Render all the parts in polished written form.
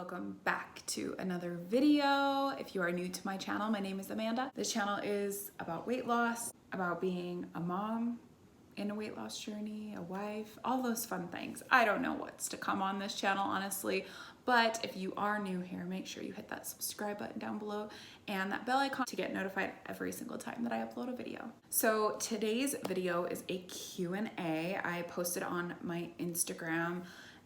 Welcome back to another video. If you are new to my channel, my name is Amanda. This channel is about weight loss, about being a mom in a weight loss journey, a wife, all those fun things. I don't know what's to come on this channel, honestly, but if you are new here, make sure you hit that subscribe button down below and that bell icon to get notified every single time that I upload a video. So today's video is a Q&A. I posted on my Instagram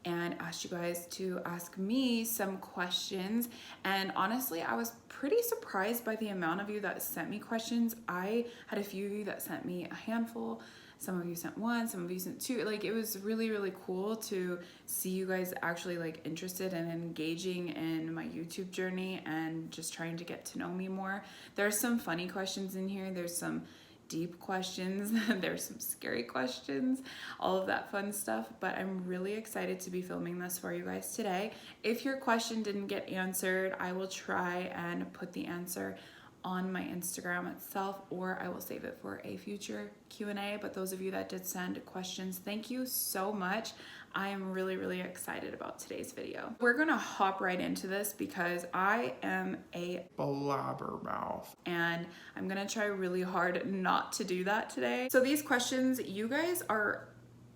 and asked you guys to ask me some questions. And honestly, I was pretty surprised by the amount of you that sent me questions. I had a few of you that sent me a handful. Some of you sent one, some of you sent two. Like, it was really, really cool to see you guys actually like interested and engaging in my YouTube journey and just trying to get to know me more. There's some funny questions in here. There's some deep questions, there's some scary questions, all of that fun stuff, but I'm really excited to be filming this for you guys today. If your question didn't get answered, I will try and put the answer on my Instagram itself, or I will save it for a future Q&A. But those of you that did send questions, thank you so much. I am really, really excited about today's video. We're gonna hop right into this because I am a blabbermouth and I'm gonna try really hard not to do that today. So these questions, you guys are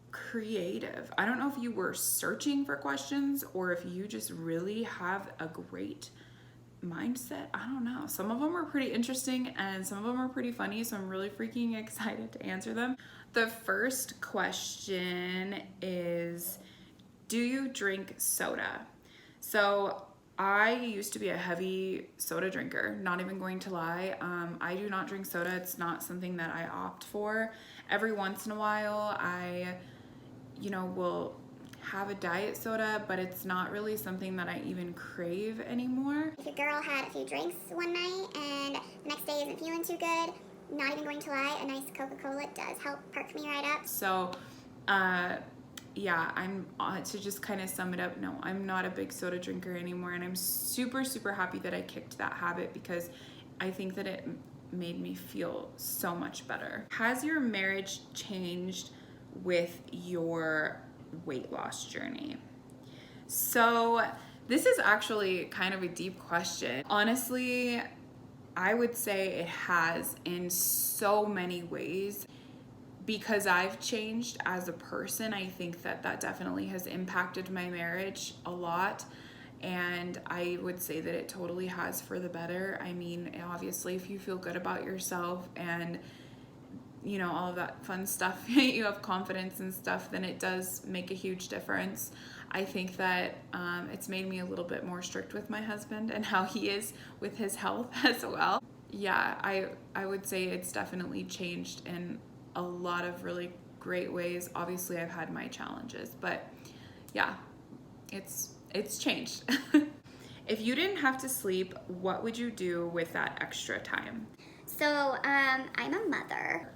creative. I don't know if you were searching for questions or if you just really have a great mindset. I don't know. Some of them are pretty interesting and some of them are pretty funny, so I'm really freaking excited to answer them. The first question is, do you drink soda? So I used to be a heavy soda drinker, not even going to lie. I do not drink soda. It's not something that I opt for. Every once in a while, I, will have a diet soda, but it's not really something that I even crave anymore. If your girl had a few drinks one night and the next day isn't feeling too good, not even going to lie, a nice Coca-Cola does help perk me right up. So, yeah, to just kind of sum it up, no, I'm not a big soda drinker anymore, and I'm super, super happy that I kicked that habit because I think that it made me feel so much better. Has your marriage changed with your weight loss journey? So this is actually kind of a deep question. Honestly, I would say it has in so many ways. Because I've changed as a person, I think that definitely has impacted my marriage a lot. And I would say that it totally has for the better. I mean, obviously, if you feel good about yourself and all of that fun stuff, you have confidence and stuff, then it does make a huge difference. I think that it's made me a little bit more strict with my husband and how he is with his health as well. Yeah, I would say it's definitely changed in a lot of really great ways. Obviously, I've had my challenges, but yeah, it's changed. If you didn't have to sleep, what would you do with that extra time? So, I'm a mother.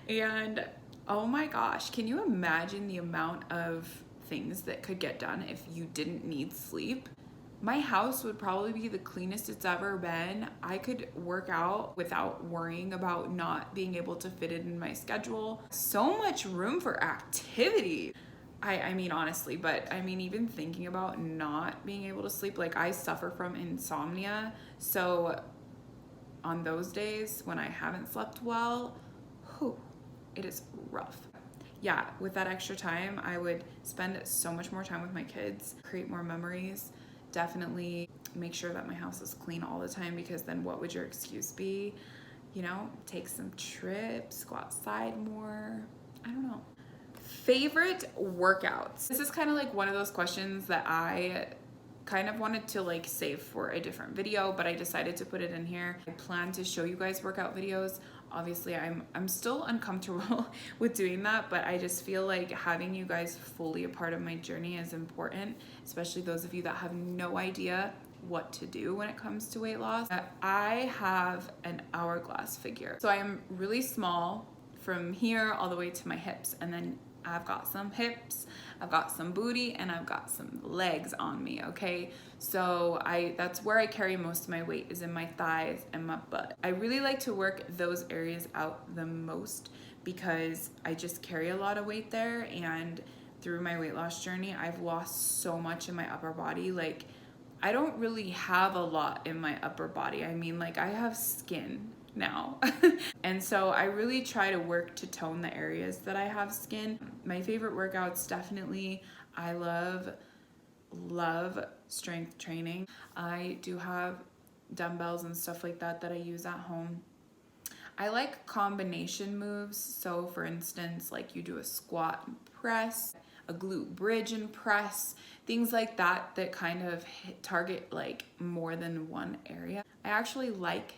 And oh my gosh, can you imagine the amount of things that could get done if you didn't need sleep? My house would probably be the cleanest it's ever been. I could work out without worrying about not being able to fit it in my schedule. So much room for activity. I mean, honestly, but I mean, even thinking about not being able to sleep, like I suffer from insomnia. So on those days when I haven't slept well, it is rough. Yeah, with that extra time, I would spend so much more time with my kids, create more memories, definitely make sure that my house is clean all the time, because then what would your excuse be? Take some trips, go outside more. I don't know. Favorite workouts. This is kind of like one of those questions that I kind of wanted to like save for a different video, but I decided to put it in here. I plan to show you guys workout videos. Obviously, I'm still uncomfortable with doing that, but I just feel like having you guys fully a part of my journey is important, especially those of you that have no idea what to do when it comes to weight loss. I have an hourglass figure. So I am really small from here all the way to my hips, and then I've got some hips, I've got some booty, and I've got some legs on me, okay? So that's where I carry most of my weight, is in my thighs and my butt. I really like to work those areas out the most because I just carry a lot of weight there, and through my weight loss journey, I've lost so much in my upper body. Like, I don't really have a lot in my upper body. I mean, like, I have skin now. And so I really try to work to tone the areas that I have skin. My favorite workouts, definitely, I love strength training. I do have dumbbells and stuff like that I use at home. I like combination moves. So for instance, like you do a squat and press, a glute bridge and press, things like that kind of target like more than one area. I actually like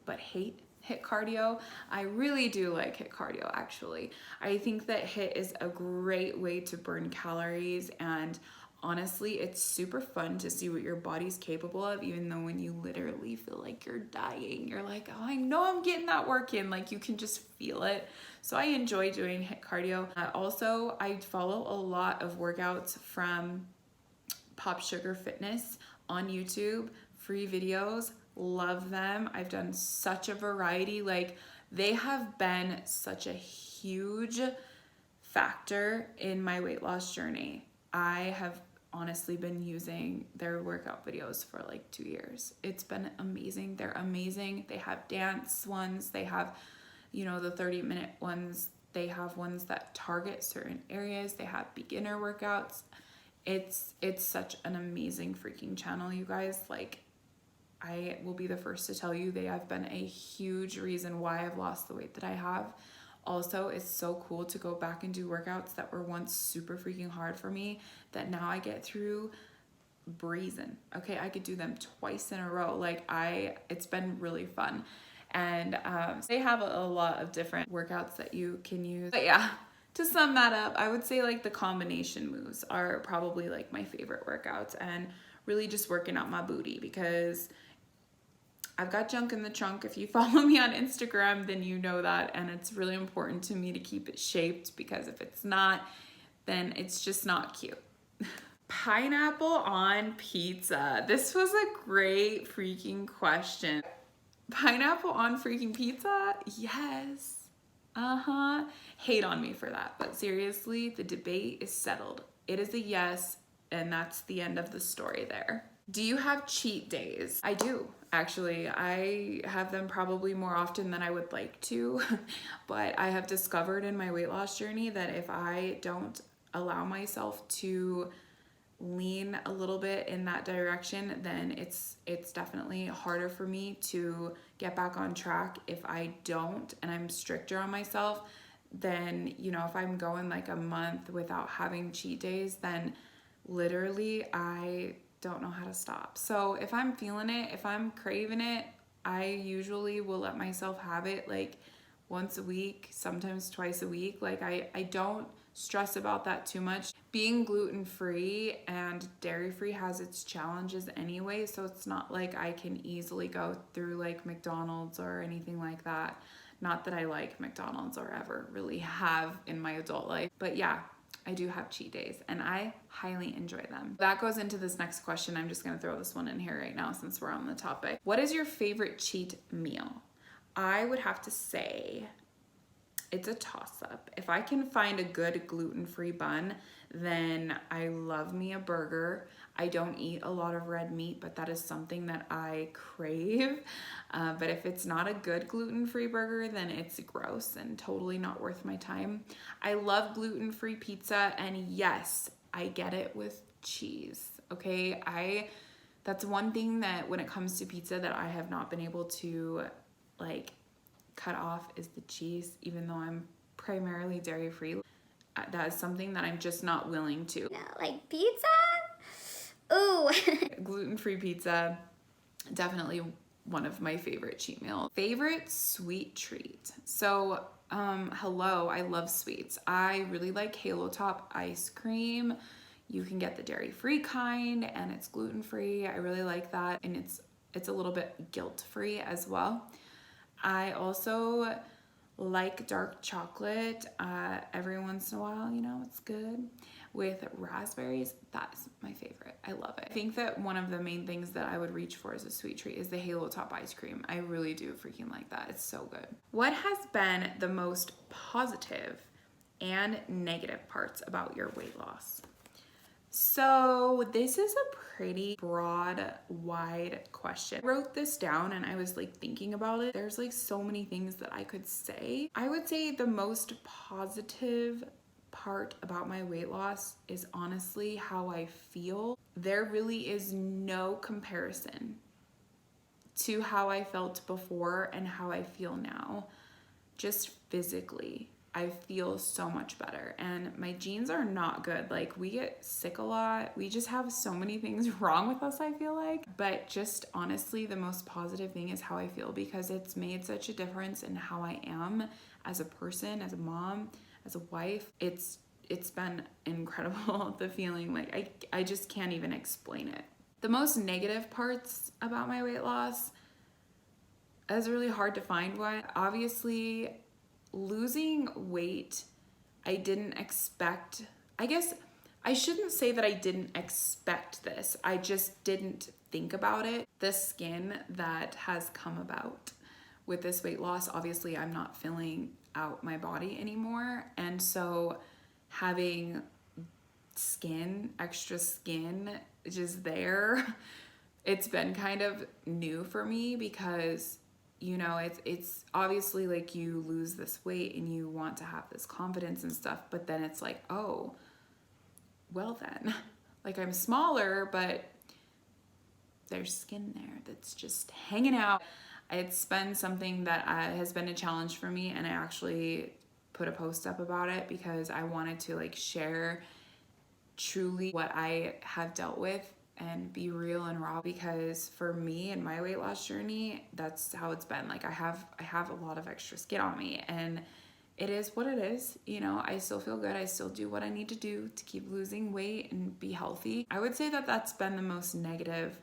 but hate HIIT cardio. I really do like HIIT cardio, actually. I think that HIIT is a great way to burn calories, and honestly, it's super fun to see what your body's capable of, even though when you literally feel like you're dying, you're like, oh, I know I'm getting that work in. Like, you can just feel it. So I enjoy doing HIIT cardio. Also, I follow a lot of workouts from PopSugar Fitness on YouTube, free videos. Love them. I've done such a variety. Like, they have been such a huge factor in my weight loss journey. I have honestly been using their workout videos for like 2 years. It's been amazing. They're amazing. They have dance ones. They have, the 30-minute ones. They have ones that target certain areas. They have beginner workouts. It's such an amazing freaking channel, you guys. Like, I will be the first to tell you, they have been a huge reason why I've lost the weight that I have. Also, it's so cool to go back and do workouts that were once super freaking hard for me that now I get through breezing. Okay, I could do them twice in a row. Like, it's been really fun. And they have a lot of different workouts that you can use. But yeah, to sum that up, I would say like the combination moves are probably like my favorite workouts, and really just working out my booty, because I've got junk in the trunk. If you follow me on Instagram, then you know that. And it's really important to me to keep it shaped, because if it's not, then it's just not cute. Pineapple on pizza. This was a great freaking question. Pineapple on freaking pizza? Yes. Hate on me for that. But seriously, the debate is settled. It is a yes, and that's the end of the story there. Do you have cheat days? I do, actually. I have them probably more often than I would like to, but I have discovered in my weight loss journey that if I don't allow myself to lean a little bit in that direction, then it's definitely harder for me to get back on track. If I don't, and I'm stricter on myself, then, if I'm going like a month without having cheat days, then literally I don't know how to stop. So if I'm feeling it, if I'm craving it, I usually will let myself have it like once a week, sometimes twice a week. Like, I don't stress about that too much. Being gluten-free and dairy-free has its challenges anyway, so it's not like I can easily go through like McDonald's or anything like that. Not that I like McDonald's or ever really have in my adult life, but yeah, I do have cheat days, and I highly enjoy them. That goes into this next question. I'm just gonna throw this one in here right now since we're on the topic. What is your favorite cheat meal? I would have to say it's a toss-up. If I can find a good gluten-free bun, then I love me a burger. I don't eat a lot of red meat, but that is something that I crave. But if it's not a good gluten-free burger, then it's gross and totally not worth my time. I love gluten-free pizza, and yes, I get it with cheese, okay? That's one thing that when it comes to pizza that I have not been able to like cut off is the cheese, even though I'm primarily dairy-free. That is something that I'm just not willing to. No, like pizza? Ooh. Gluten-free pizza, definitely one of my favorite cheat meals. Favorite sweet treat. So, hello, I love sweets. I really like Halo Top ice cream. You can get the dairy-free kind, and it's gluten-free. I really like that, and it's a little bit guilt-free as well. I also like dark chocolate every once in a while, it's good. With raspberries, that's my favorite. I love it. I think that one of the main things that I would reach for as a sweet treat is the Halo Top ice cream. I really do freaking like that. It's so good. What has been the most positive and negative parts about your weight loss. So this is a pretty broad, wide question. I wrote this down and I was like thinking about it. There's like so many things that I could say. I would say the most positive part about my weight loss is honestly how I feel. There really is no comparison to how I felt before and how I feel now. Just physically, I feel so much better, and my genes are not good. Like, we get sick a lot. We just have so many things wrong with us, I feel like. But just honestly, the most positive thing is how I feel, because it's made such a difference in how I am as a person, as a mom, as a wife. It's been incredible. The feeling, like, I just can't even explain it. The most negative parts about my weight loss is really hard to find one. Obviously, losing weight, I didn't expect. I guess I shouldn't say that I didn't expect this. I just didn't think about it. The skin that has come about with this weight loss, obviously I'm not filling out my body anymore. And so having skin, extra skin just there, it's been kind of new for me, because you know, it's obviously like you lose this weight and you want to have this confidence and stuff, but then it's like, oh, well then, like, I'm smaller, but there's skin there that's just hanging out. It's been something that has been a challenge for me, and I actually put a post up about it because I wanted to like share truly what I have dealt with and be real and raw, because for me and my weight loss journey, that's how it's been. Like, I have a lot of extra skin on me, and it is what it is. You know, I still feel good. I still do what I need to do to keep losing weight and be healthy. I would say that that's been the most negative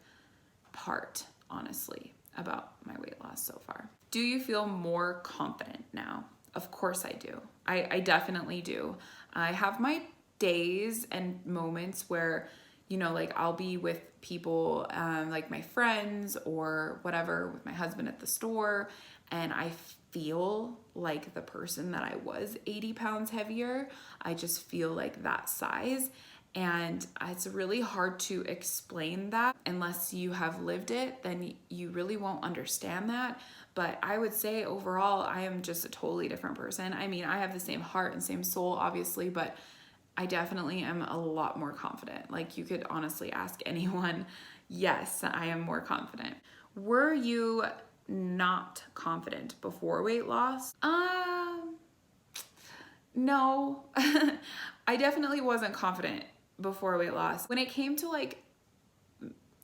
part, honestly, about my weight loss so far. Do you feel more confident now? Of course I do. I definitely do. I have my days and moments where, you know, like, I'll be with people, like my friends or whatever, with my husband at the store, and I feel like the person that I was 80 pounds heavier. I just feel like that size. And it's really hard to explain that unless you have lived it. Then you really won't understand that. But I would say overall, I am just a totally different person. I mean, I have the same heart and same soul, obviously, but I definitely am a lot more confident. Like, you could honestly ask anyone. Yes, I am more confident. Were you not confident before weight loss? No. I definitely wasn't confident before weight loss. When it came to like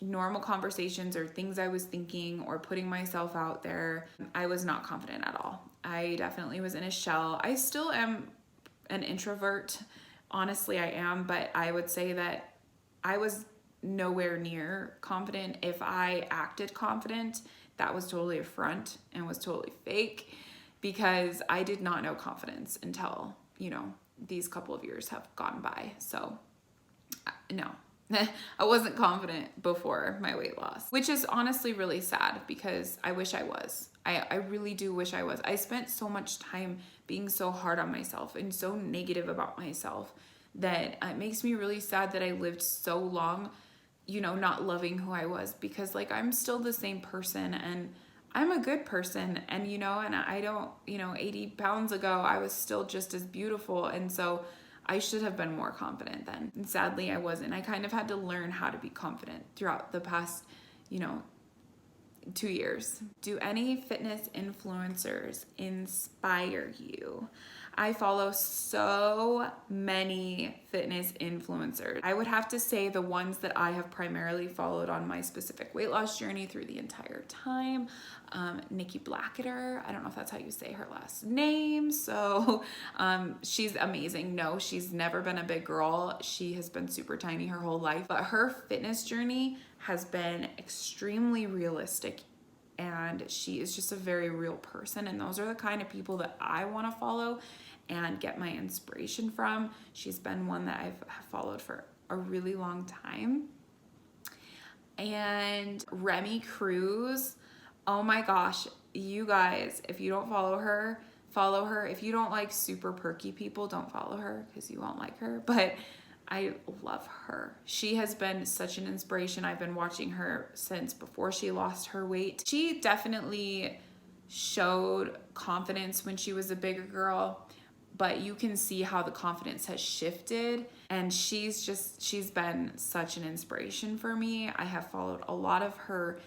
normal conversations or things I was thinking or putting myself out there, I was not confident at all. I definitely was in a shell. I still am an introvert. Honestly, I am, but I would say that I was nowhere near confident. If I acted confident, that was totally a front and was totally fake, because I did not know confidence until, you know, these couple of years have gone by. So no, I wasn't confident before my weight loss, which is honestly really sad, because I wish I was. I really do wish I was. I spent so much time being so hard on myself and so negative about myself that it makes me really sad that I lived so long, you know, not loving who I was, because like, I'm still the same person and I'm a good person, and you know, and I don't, you know, 80 pounds ago, I was still just as beautiful. And so I should have been more confident then. And sadly, I wasn't. I kind of had to learn how to be confident throughout the past, you know, 2 years. Do any fitness influencers inspire you? I follow so many fitness influencers. I would have to say the ones that I have primarily followed on my specific weight loss journey through the entire time. Nikki Blacketer, I don't know if that's how you say her last name. So she's amazing. No, she's never been a big girl. She has been super tiny her whole life, but her fitness journey has been extremely realistic, and she is just a very real person. And those are the kind of people that I want to follow and get my inspiration from. She's been one that I've followed for a really long time. And Remy Cruz, oh my gosh, you guys, if you don't follow her, follow her. If you don't like super perky people, don't follow her because you won't like her. But I love her. She has been such an inspiration. I've been watching her since before she lost her weight. She definitely showed confidence when she was a bigger girl, but you can see how the confidence has shifted, and she's been such an inspiration for me. I have followed a lot of her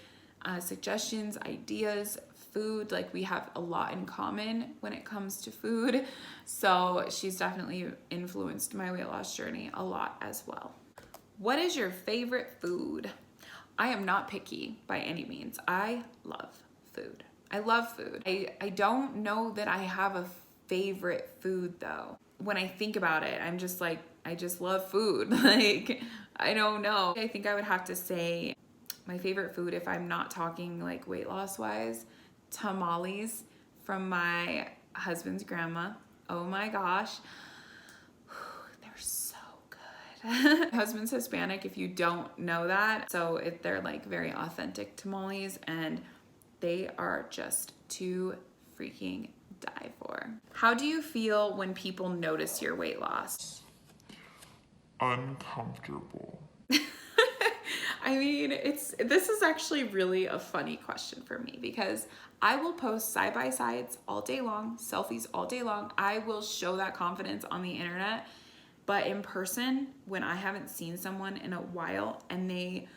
suggestions, ideas, food. Like, we have a lot in common when it comes to food. So she's definitely influenced my weight loss journey a lot as well. What is your favorite food? I am not picky by any means. I love food. I love food. I don't know that I have a favorite food though. When I think about it, I'm just like, I just love food. Like, I don't know. I think I would have to say my favorite food, if I'm not talking like weight loss wise, tamales from my husband's grandma. Oh my gosh. They're so good. My husband's Hispanic, if you don't know that. So they're like very authentic tamales, and they are just too freaking die for. How do you feel when people notice your weight loss? Uncomfortable. I mean, this is actually really a funny question for me, because I will post side-by-sides all day long, selfies all day long. I will show that confidence on the internet, but in person, when I haven't seen someone in a while and they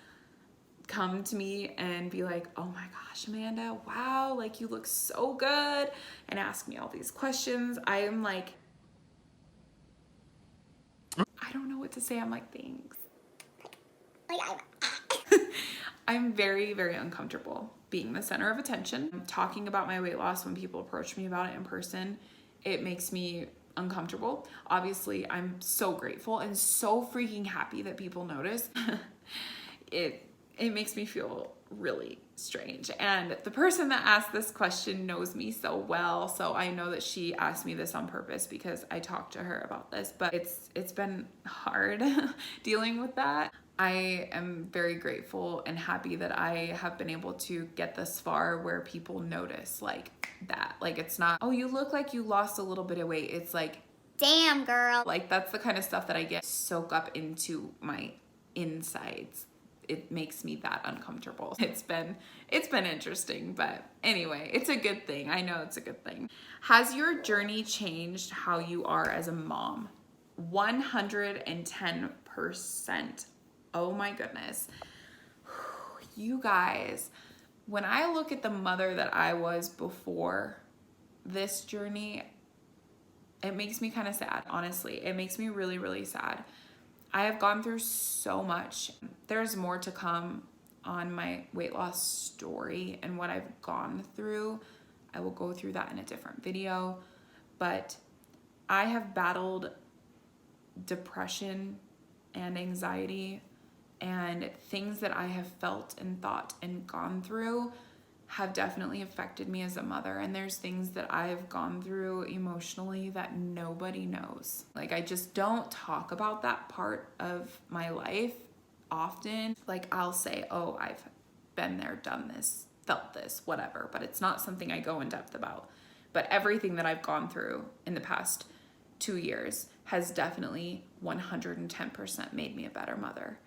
come to me and be like, oh my gosh, Amanda, wow, like you look so good, and ask me all these questions, I am like, I don't know what to say. I'm like, thanks. I'm very, very uncomfortable being the center of attention. Talking about my weight loss when people approach me about it in person, it makes me uncomfortable. Obviously, I'm so grateful and so freaking happy that people notice. It makes me feel really strange. And the person that asked this question knows me so well, so I know that she asked me this on purpose because I talked to her about this, but it's been hard dealing with that. I am very grateful and happy that I have been able to get this far where people notice like that. Like, it's not, oh, you look like you lost a little bit of weight. It's like, Damn, girl. like, that's the kind of stuff that I get soak up into my insides. It makes me that uncomfortable. It's been interesting, but anyway, it's a good thing. I know it's a good thing. Has your journey changed how you are as a mom? 110%. Oh my goodness. You guys, when I look at the mother that I was before this journey, it makes me kind of sad, honestly. It makes me really, really sad. I have gone through so much. There's more to come on my weight loss story and what I've gone through. I will go through that in a different video, but I have battled depression and anxiety, and things that I have felt and thought and gone through have definitely affected me as a mother. And there's things that I've gone through emotionally that nobody knows. Like, I just don't talk about that part of my life often. Like, I'll say, oh, I've been there, done this, felt this, whatever, but it's not something I go in depth about. But everything that I've gone through in the past 2 years has definitely 110% made me a better mother.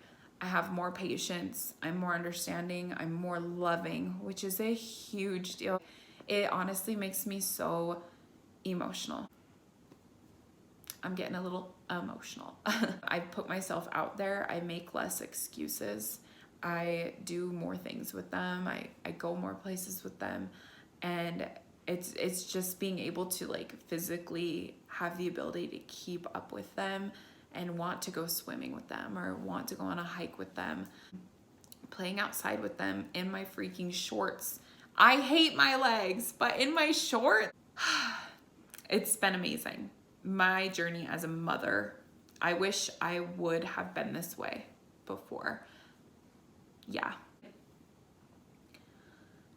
I have more patience, I'm more understanding, I'm more loving, which is a huge deal. It honestly makes me so emotional. I'm getting a little emotional. I put myself out there, I make less excuses, I do more things with them, I go more places with them, and it's just being able to like physically have the ability to keep up with them and want to go swimming with them or want to go on a hike with them, playing outside with them in my freaking shorts. I hate my legs, but in my shorts, it's been amazing. My journey as a mother, I wish I would have been this way before. Yeah,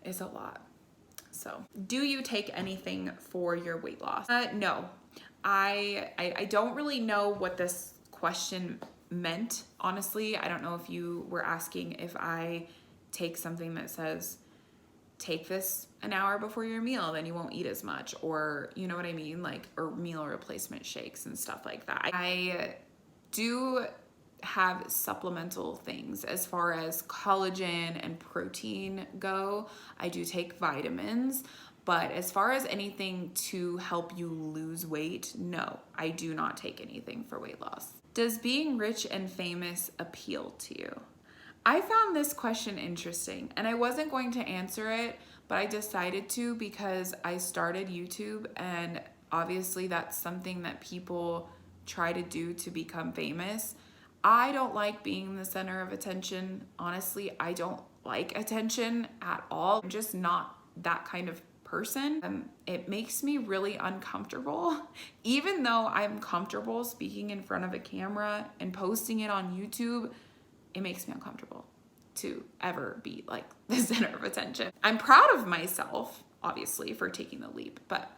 it's a lot. So, do you take anything for your weight loss? No. I don't really know what this question meant, honestly. I don't know if you were asking if I take something that says take this an hour before your meal, then you won't eat as much, or you know what I mean? Like, or meal replacement shakes and stuff like that. I do have supplemental things as far as collagen and protein go. I do take vitamins, but as far as anything to help you lose weight, no, I do not take anything for weight loss. Does being rich and famous appeal to you? I found this question interesting, and I wasn't going to answer it, but I decided to because I started YouTube, and obviously that's something that people try to do to become famous. I don't like being the center of attention. Honestly, I don't like attention at all. I'm just not that kind of person. It makes me really uncomfortable. Even though I'm comfortable speaking in front of a camera and posting it on YouTube, it makes me uncomfortable to ever be like the center of attention. I'm proud of myself, obviously, for taking the leap, but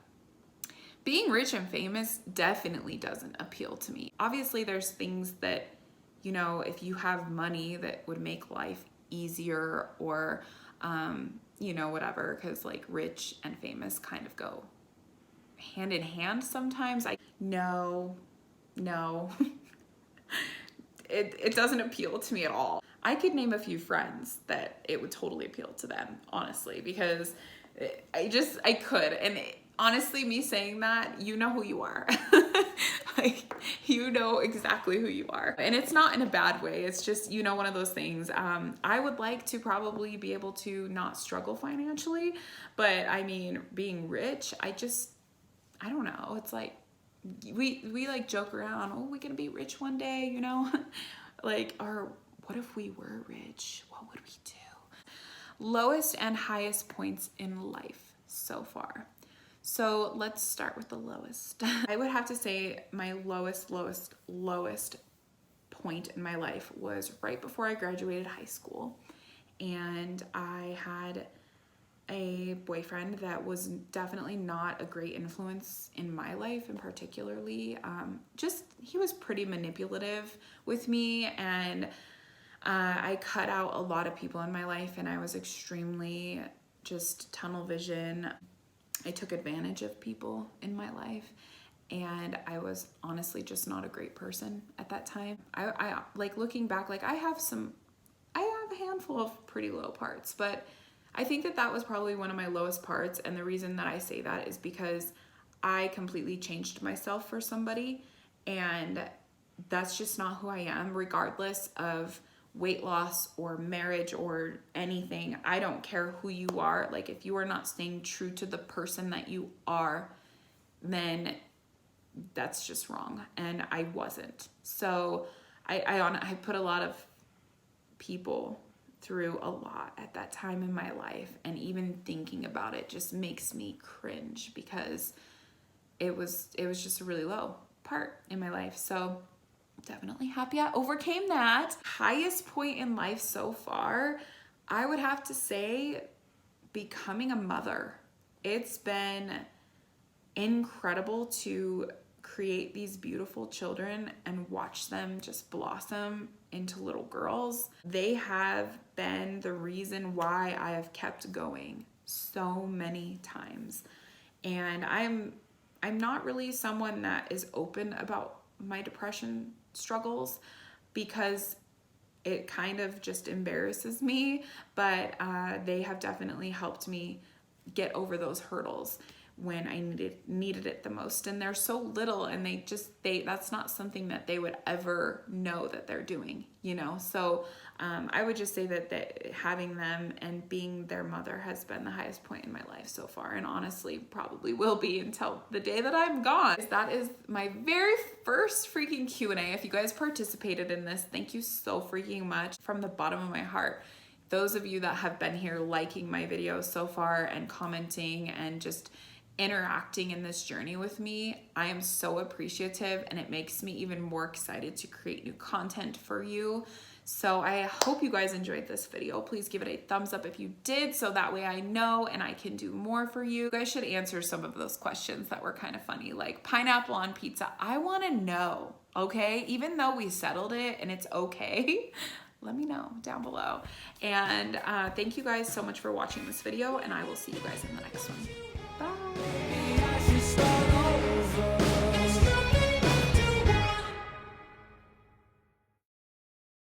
being rich and famous definitely doesn't appeal to me. Obviously, there's things that, you know, if you have money that would make life easier, or, you know, whatever, because like rich and famous kind of go hand in hand sometimes. No. It doesn't appeal to me at all. I could name a few friends that it would totally appeal to them, honestly, because I could. And honestly, me saying that, you know who you are. Like, you know exactly who you are. And it's not in a bad way. It's just, you know, one of those things. I would like to probably be able to not struggle financially, but I mean, being rich, I don't know. It's like, we like joke around, oh, we're gonna be rich one day, you know? Like, or what if we were rich? What would we do? Lowest and highest points in life so far. So let's start with the lowest. I would have to say my lowest point in my life was right before I graduated high school. And I had a boyfriend that was definitely not a great influence in my life, and particularly he was pretty manipulative with me, and I cut out a lot of people in my life, and I was extremely just tunnel vision. I took advantage of people in my life, and I was honestly just not a great person at that time. I like, looking back, like I have a handful of pretty low parts, but I think that was probably one of my lowest parts. And the reason that I say that is because I completely changed myself for somebody, and that's just not who I am, regardless of weight loss or marriage or anything. I don't care who you are. Like, if you are not staying true to the person that you are, then that's just wrong. And I wasn't. So I put a lot of people through a lot at that time in my life, and even thinking about it just makes me cringe, because it was just a really low part in my life. So definitely happy I overcame that. Highest point in life so far, I would have to say becoming a mother. It's been incredible to create these beautiful children and watch them just blossom into little girls. They have been the reason why I have kept going so many times. And I'm not really someone that is open about my depression struggles, because it kind of just embarrasses me, but they have definitely helped me get over those hurdles when I needed it the most. And they're so little, and that's not something that they would ever know that they're doing, you know? So I would just say that having them and being their mother has been the highest point in my life so far, and honestly probably will be until the day that I'm gone. That is my very first freaking Q&A. If you guys participated in this, thank you so freaking much from the bottom of my heart. Those of you that have been here liking my videos so far and commenting and just interacting in this journey with me, I am so appreciative, and it makes me even more excited to create new content for you. So I hope you guys enjoyed this video. Please give it a thumbs up if you did, so that way I know and I can do more for you. You guys should answer some of those questions that were kind of funny, like pineapple on pizza. I want to know, okay? Even though we settled it and it's okay, let me know down below. And thank you guys so much for watching this video, and I will see you guys in the next one.